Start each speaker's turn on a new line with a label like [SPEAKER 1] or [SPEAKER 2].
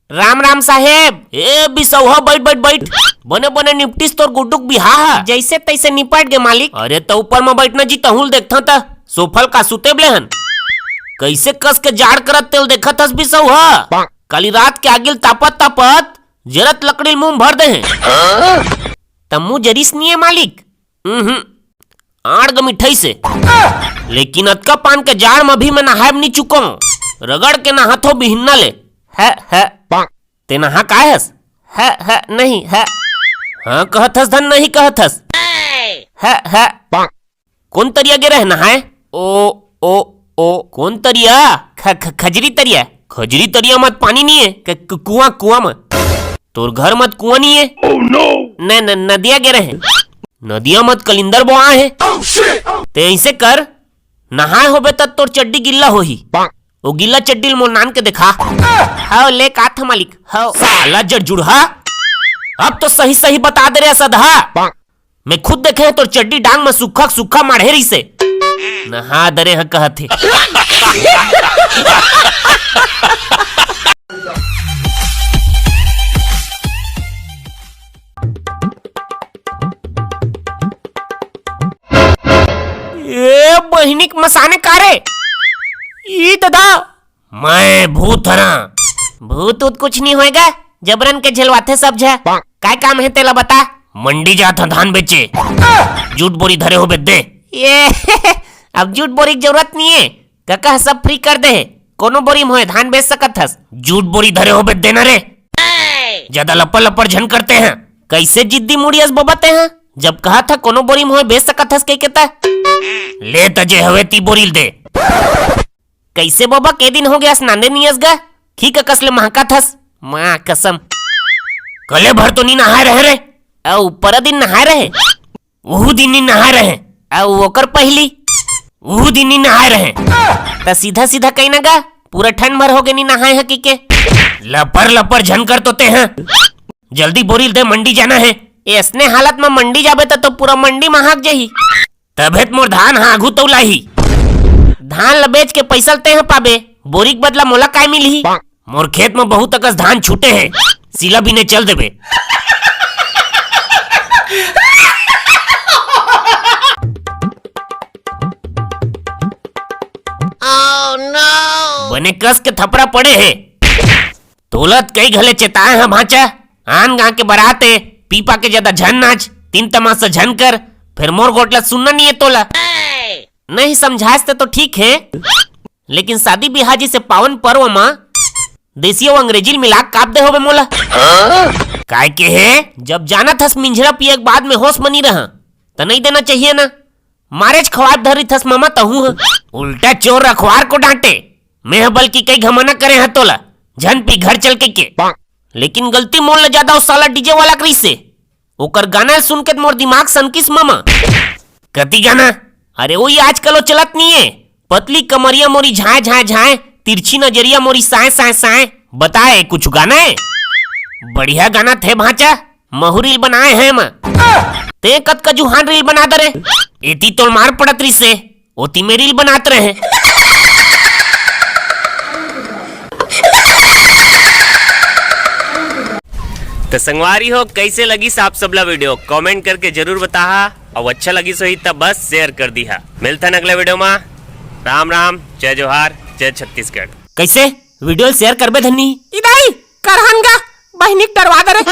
[SPEAKER 1] राम राम साहेब। ए बिसौहा बैठ बैठ बैठ। बने बने निपटिस तोर गुड्डुक बिहा जैसे तैसे निपट गे मालिक। अरे तो ऊपर में बैठना जी तहुल देखता था सोफल का सुते ब्लेहन कैसे कस के जाड़ करत तेल देखत हस बिसौहा। काली रात के आगिल तापत तापत जरत लकड़ी मुंह भर दे हैं तमु जरीस नहीं है मालिक। आड़ ग मिठाई से लेकिन अतका पान के जाड़ में भी मैं नहायब नहीं चुका हूँ। रगड़ के नहाथो बिहिन्ना ले है ते नहा काय हस है नहीं है हाँ कहत हस धन नहीं कहत हस है कौन तरिया गे रहे नहाए ओ कौन तरिया खजरी तरिया। खजरी तरिया मत पानी नहीं है कुआं मत तोर घर मत कुआं नहीं है। न नदिया गे रहे नदिया मत कलिंदर बोआ है ते ऐसे कर नहाए होबे तब तोर चड्डी गिल्ला होही। वो गिल्ला चड्डी मोर नान के दिखा हाउ ले का था मालिक हाउ साला जड़जुड़ा। अब तो सही सही बता दे रे सधा मैं खुद देखे हैं तो चड्डी डांग में सूखा सूखा माढ़ेरी से नहा दरे हैं कहते। ये बहिनिक मसाने कारे ई दादा मैं भूत हरा भूत कुछ नहीं होएगा जबरन के झेलवाते सब झे काय काम है तेला बता। मंडी जाता धान बेचे जूट बोरी धरे हो दे ये अब जूट बोरी की जरूरत नहीं है काका सब फ्री कर दे कोनो बोरी में होए धान बेच सकत हस। जूट बोरी धरे हो देना रे ज्यादा लपर लपर झन करते हैं कैसे जिद्दी मुड़ियस बबते हैं जब कहा था कोनो बोरी में होए बेच सकत हस कह कहता ले तजे हवे ती बोरी दे कैसे बाबा के दिन हो गया स्नाने नियस गा ठीक कसले महका थस मां कसम कले भर तो नहीं नहाए रहे रे ऊपर दिन नहाए रहे वो दिन नहीं नहाए रहे ओकर पहली वो दिन नहीं नहाए रहे तो सीधा सीधा कहीं ना गा पूरा ठंड भर हो गए नहीं नहाए हैं के लपर लपर झन कर तोते हैं जल्दी बोरी दे मंडी जाना है। ऐसने हालत में मंडी जाबे तो पूरा मंडी महक जही तबेत मोर धान हागू तो लाही धान ल बेच के पैसा लेते हैं पाबे बोरी के बदला मोला काय मिलही। मोर खेत में बहुत अकस धान छूटे हैं सिला भी ने चल देबे। बने कस के थपड़ा पड़े हैं तोलत कई घले चेताए हैं भाचा आन गांव के बराते पीपा के ज्यादा झन नाच तीन तमाशा झन कर फिर मोर गोटला सुनना नहीं है तोला नहीं समझाते तो ठीक है लेकिन शादी बिहार जी से पावन पर्व में देसी और अंग्रेजी मिला काप दे होबे मोला काय के है जब जाना थस मिंजरा पिए के बाद में होश मनी रहा तो नहीं देना चाहिए ना मारेज खवाब धरी थस मामा तहू उल्टा चोर रखवार को डांटे मैं बल्कि कई घमना करे हैं तोला झन पी घर चल के लेकिन गलती मोल ले ज्यादा उस साला डीजे वाला करी से ओकर गाना सुन के मोर दिमाग सनकिस मामा कति गाना अरे वही आजकल चलत नहीं है पतली कमरिया मोरी झाए झाए झाए तिरछी नजरिया मोरी साए साए साए बताए कुछ गाना है बढ़िया गाना थे भाचा महू रील बनाए हैं मैं ते कत का जुहान रील बना दे रे एती तो मार पड़त रही से ओती में रील बनाते रहे। तो संगवारी हो कैसे लगी साफ सबला वीडियो कमेंट करके जरूर बता और अच्छा लगी सही तब बस शेयर कर दिया। मिलता है अगले वीडियो में। राम राम जय जोहार जय छत्तीसगढ़। कैसे वीडियो शेयर करबे धन्नी इदाई करहन गा बहिनिक डरवा दे रे।